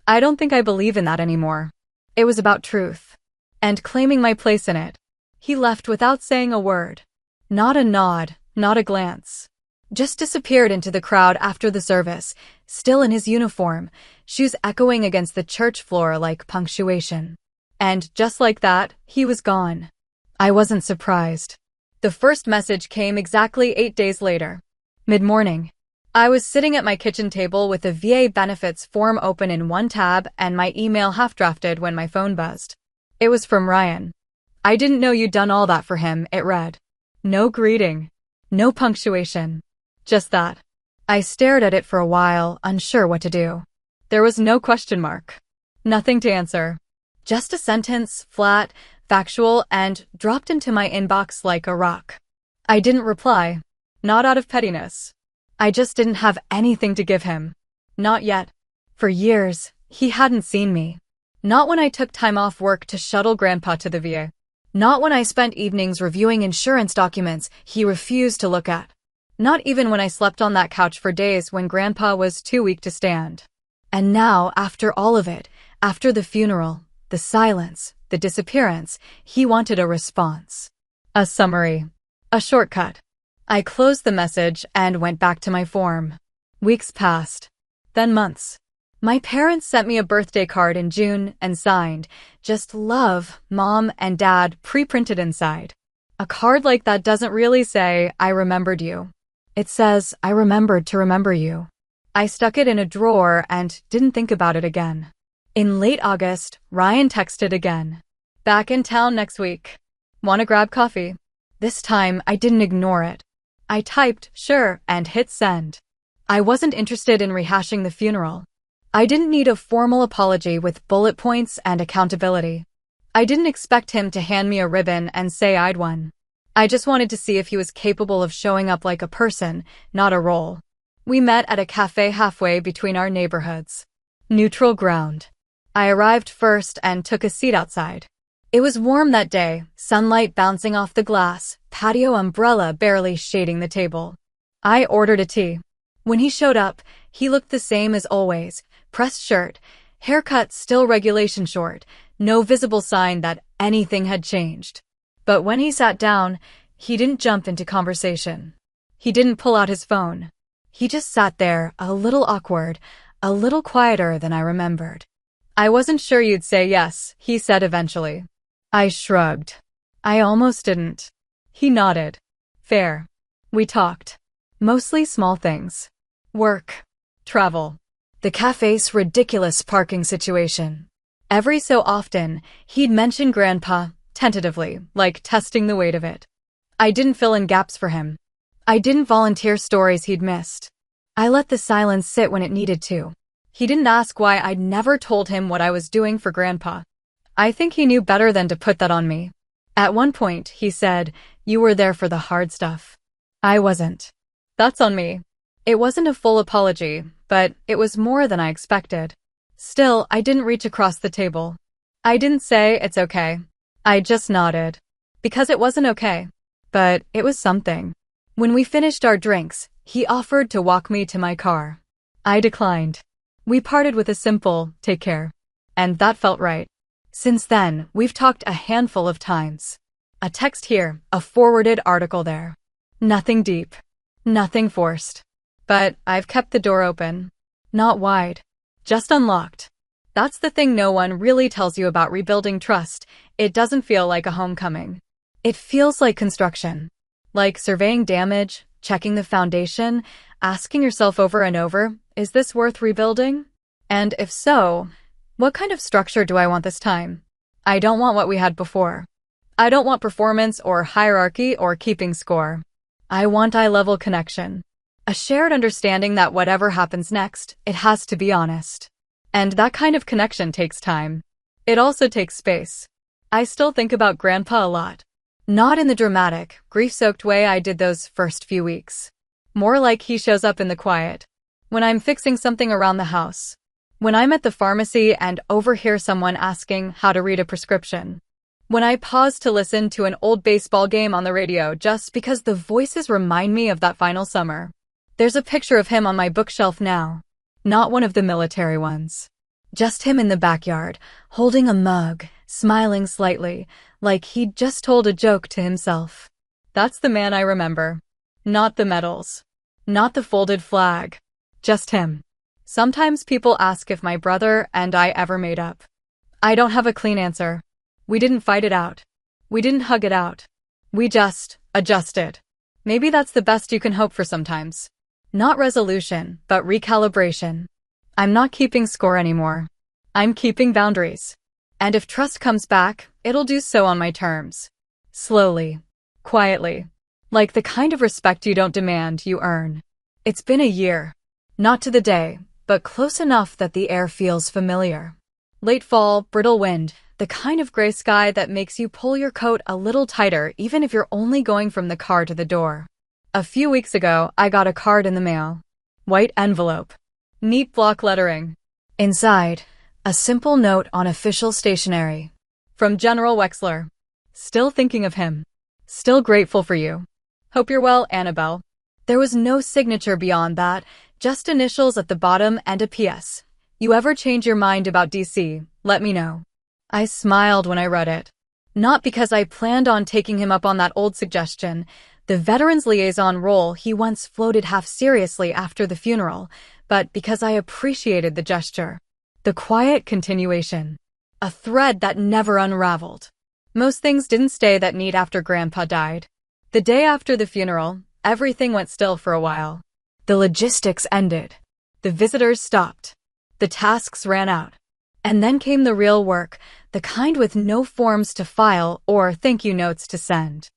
I don't think I believe in that anymore. It was about truth. And claiming my place in it. He left without saying a word. Not a nod, not a glance. Just disappeared into the crowd after the service, still in his uniform, shoes echoing against the church floor like punctuation. And just like that, he was gone. I wasn't surprised. The first message came exactly 8 days later. Mid-morning. I was sitting at my kitchen table with the VA benefits form open in one tab and my email half-drafted when my phone buzzed. It was from Ryan. "I didn't know you'd done all that for him," it read. No greeting. No punctuation. Just that. I stared at it for a while, unsure what to do. There was no question mark. Nothing to answer. Just a sentence, flat, factual, and dropped into my inbox like a rock. I didn't reply. Not out of pettiness. I just didn't have anything to give him. Not yet. For years, he hadn't seen me. Not when I took time off work to shuttle Grandpa to the VA. Not when I spent evenings reviewing insurance documents he refused to look at. Not even when I slept on that couch for days when Grandpa was too weak to stand. And now, after all of it, after the funeral, the silence, the disappearance, he wanted a response. A summary. A shortcut. I closed the message and went back to my form. Weeks passed. Then months. My parents sent me a birthday card in June and signed, "Just love, Mom and Dad," pre-printed inside. A card like that doesn't really say, "I remembered you." It says, "I remembered to remember you." I stuck it in a drawer and didn't think about it again. In late August, Ryan texted again. "Back in town next week. Want to grab coffee?" This time, I didn't ignore it. I typed, "Sure," and hit send. I wasn't interested in rehashing the funeral. I didn't need a formal apology with bullet points and accountability. I didn't expect him to hand me a ribbon and say I'd won. I just wanted to see if he was capable of showing up like a person, not a role. We met at a cafe halfway between our neighborhoods. Neutral ground. I arrived first and took a seat outside. It was warm that day, sunlight bouncing off the glass, patio umbrella barely shading the table. I ordered a tea. When he showed up, he looked the same as always. Pressed shirt, haircut still regulation short, no visible sign that anything had changed. But when he sat down, he didn't jump into conversation. He didn't pull out his phone. He just sat there, a little awkward, a little quieter than I remembered. "I wasn't sure you'd say yes," he said eventually. I shrugged. "I almost didn't." He nodded. "Fair." We talked. Mostly small things. Work. Travel. The cafe's ridiculous parking situation. Every so often, he'd mention Grandpa, tentatively, like testing the weight of it. I didn't fill in gaps for him. I didn't volunteer stories he'd missed. I let the silence sit when it needed to. He didn't ask why I'd never told him what I was doing for Grandpa. I think he knew better than to put that on me. At one point, he said, "You were there for the hard stuff." I wasn't. That's on me. It wasn't a full apology, but it was more than I expected. Still, I didn't reach across the table. I didn't say it's okay. I just nodded. Because it wasn't okay. But it was something. When we finished our drinks, he offered to walk me to my car. I declined. We parted with a simple, "Take care." And that felt right. Since then, we've talked a handful of times. A text here, a forwarded article there. Nothing deep. Nothing forced. But I've kept the door open. Not wide. Just unlocked. That's the thing no one really tells you about rebuilding trust. It doesn't feel like a homecoming. It feels like construction. Like surveying damage, checking the foundation, asking yourself over and over, is this worth rebuilding? And if so, what kind of structure do I want this time? I don't want what we had before. I don't want performance or hierarchy or keeping score. I want eye-level connection. A shared understanding that whatever happens next, it has to be honest. And that kind of connection takes time. It also takes space. I still think about Grandpa a lot. Not in the dramatic, grief-soaked way I did those first few weeks. More like he shows up in the quiet. When I'm fixing something around the house. When I'm at the pharmacy and overhear someone asking how to read a prescription. When I pause to listen to an old baseball game on the radio just because the voices remind me of that final summer. There's a picture of him on my bookshelf now. Not one of the military ones. Just him in the backyard, holding a mug, smiling slightly, like he'd just told a joke to himself. That's the man I remember. Not the medals. Not the folded flag. Just him. Sometimes people ask if my brother and I ever made up. I don't have a clean answer. We didn't fight it out. We didn't hug it out. We just adjusted. Maybe that's the best you can hope for sometimes. Not resolution, but recalibration. I'm not keeping score anymore. I'm keeping boundaries. And if trust comes back, it'll do so on my terms. Slowly. Quietly. Like the kind of respect you don't demand, you earn. It's been a year. Not to the day, but close enough that the air feels familiar. Late fall, brittle wind, the kind of gray sky that makes you pull your coat a little tighter even if you're only going from the car to the door. A few weeks ago, I got a card in the mail. White envelope. Neat block lettering. Inside, a simple note on official stationery. From General Wexler. Still thinking of him. Still grateful for you. Hope you're well, Annabelle. There was no signature beyond that, just initials at the bottom and a PS. You ever change your mind about DC, let me know. I smiled when I read it. Not because I planned on taking him up on that old suggestion, the veterans liaison role he once floated half seriously after the funeral, but because I appreciated the gesture. The quiet continuation. A thread that never unraveled. Most things didn't stay that neat after Grandpa died. The day after the funeral, everything went still for a while. The logistics ended. The visitors stopped. The tasks ran out. And then came the real work, the kind with no forms to file or thank you notes to send.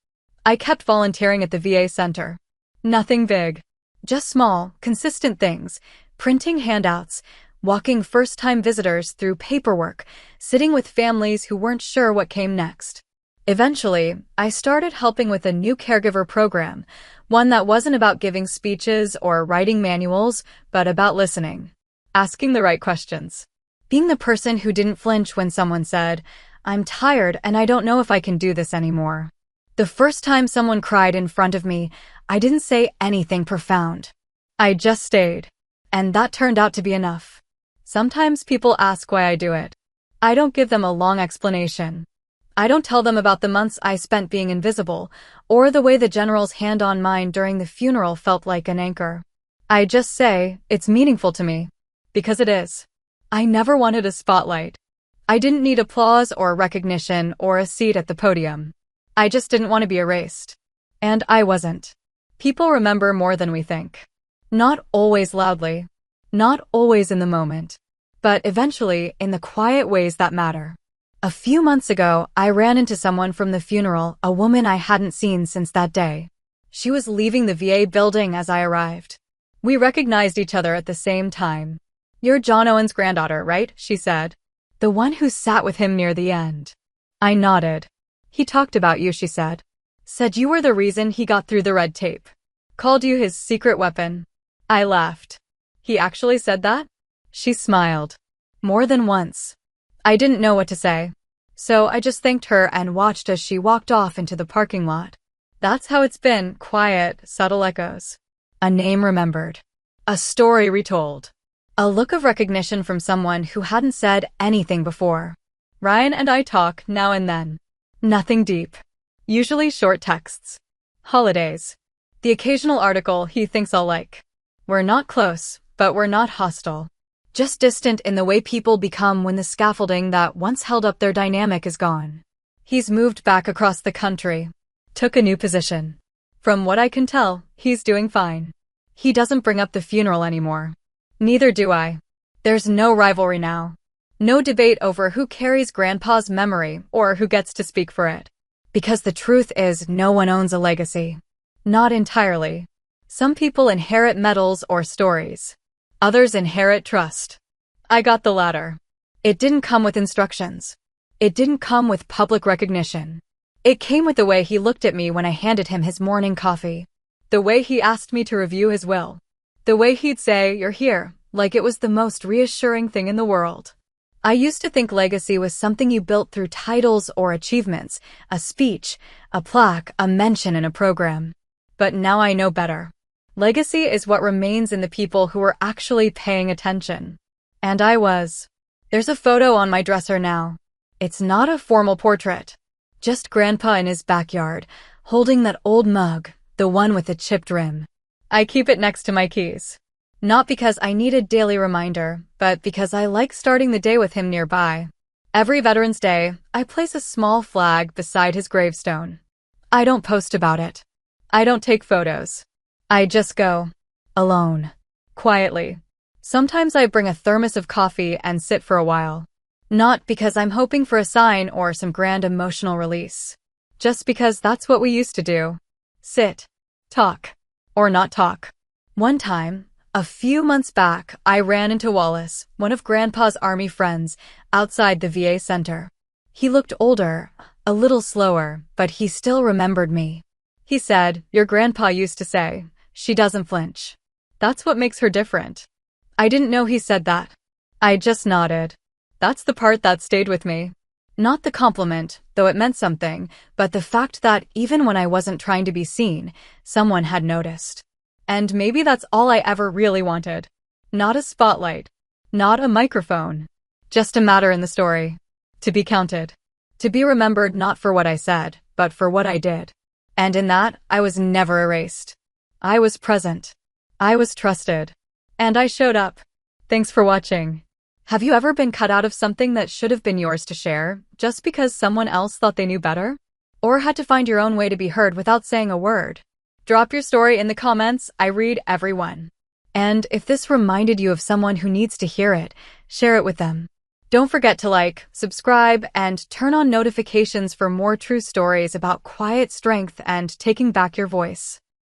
I kept volunteering at the VA center. Nothing big. Just small, consistent things. Printing handouts, walking first-time visitors through paperwork, sitting with families who weren't sure what came next. Eventually, I started helping with a new caregiver program, one that wasn't about giving speeches or writing manuals, but about listening. Asking the right questions. Being the person who didn't flinch when someone said, "I'm tired and I don't know if I can do this anymore." The first time someone cried in front of me, I didn't say anything profound. I just stayed. And that turned out to be enough. Sometimes people ask why I do it. I don't give them a long explanation. I don't tell them about the months I spent being invisible, or the way the general's hand on mine during the funeral felt like an anchor. I just say, it's meaningful to me. Because it is. I never wanted a spotlight. I didn't need applause or recognition or a seat at the podium. I just didn't want to be erased. And I wasn't. People remember more than we think. Not always loudly. Not always in the moment. But eventually, in the quiet ways that matter. A few months ago, I ran into someone from the funeral, a woman I hadn't seen since that day. She was leaving the VA building as I arrived. We recognized each other at the same time. "You're John Owen's granddaughter, right?" she said. "The one who sat with him near the end." I nodded. "He talked about you," she said. "Said you were the reason he got through the red tape. Called you his secret weapon." I laughed. "He actually said that?" She smiled. "More than once." I didn't know what to say. So I just thanked her and watched as she walked off into the parking lot. That's how it's been, quiet, subtle echoes. A name remembered. A story retold. A look of recognition from someone who hadn't said anything before. Ryan and I talk now and then. Nothing deep. Usually short texts. Holidays. The occasional article he thinks I'll like. We're not close, but we're not hostile. Just distant in the way people become when the scaffolding that once held up their dynamic is gone. He's moved back across the country. Took a new position. From what I can tell, he's doing fine. He doesn't bring up the funeral anymore. Neither do I. There's no rivalry now. No debate over who carries Grandpa's memory or who gets to speak for it. Because the truth is, no one owns a legacy. Not entirely. Some people inherit medals or stories. Others inherit trust. I got the latter. It didn't come with instructions. It didn't come with public recognition. It came with the way he looked at me when I handed him his morning coffee. The way he asked me to review his will. The way he'd say, "You're here," like it was the most reassuring thing in the world. I used to think legacy was something you built through titles or achievements, a speech, a plaque, a mention in a program. But now I know better. Legacy is what remains in the people who are actually paying attention. And I was. There's a photo on my dresser now. It's not a formal portrait. Just Grandpa in his backyard, holding that old mug, the one with the chipped rim. I keep it next to my keys. Not because I need a daily reminder, but because I like starting the day with him nearby. Every Veterans Day, I place a small flag beside his gravestone. I don't post about it. I don't take photos. I just go. Alone. Quietly. Sometimes I bring a thermos of coffee and sit for a while. Not because I'm hoping for a sign or some grand emotional release. Just because that's what we used to do. Sit. Talk. Or not talk. One time, a few months back, I ran into Wallace, one of Grandpa's Army friends, outside the VA center. He looked older, a little slower, but he still remembered me. He said, "Your grandpa used to say, she doesn't flinch. That's what makes her different." I didn't know he said that. I just nodded. That's the part that stayed with me. Not the compliment, though it meant something, but the fact that even when I wasn't trying to be seen, someone had noticed. And maybe that's all I ever really wanted. Not a spotlight. Not a microphone. Just a matter in the story. To be counted. To be remembered not for what I said, but for what I did. And in that, I was never erased. I was present. I was trusted. And I showed up. Thanks for watching. Have you ever been cut out of something that should have been yours to share, just because someone else thought they knew better? Or had to find your own way to be heard without saying a word? Drop your story in the comments. I read every one. And if this reminded you of someone who needs to hear it, share it with them. Don't forget to like, subscribe, and turn on notifications for more true stories about quiet strength and taking back your voice.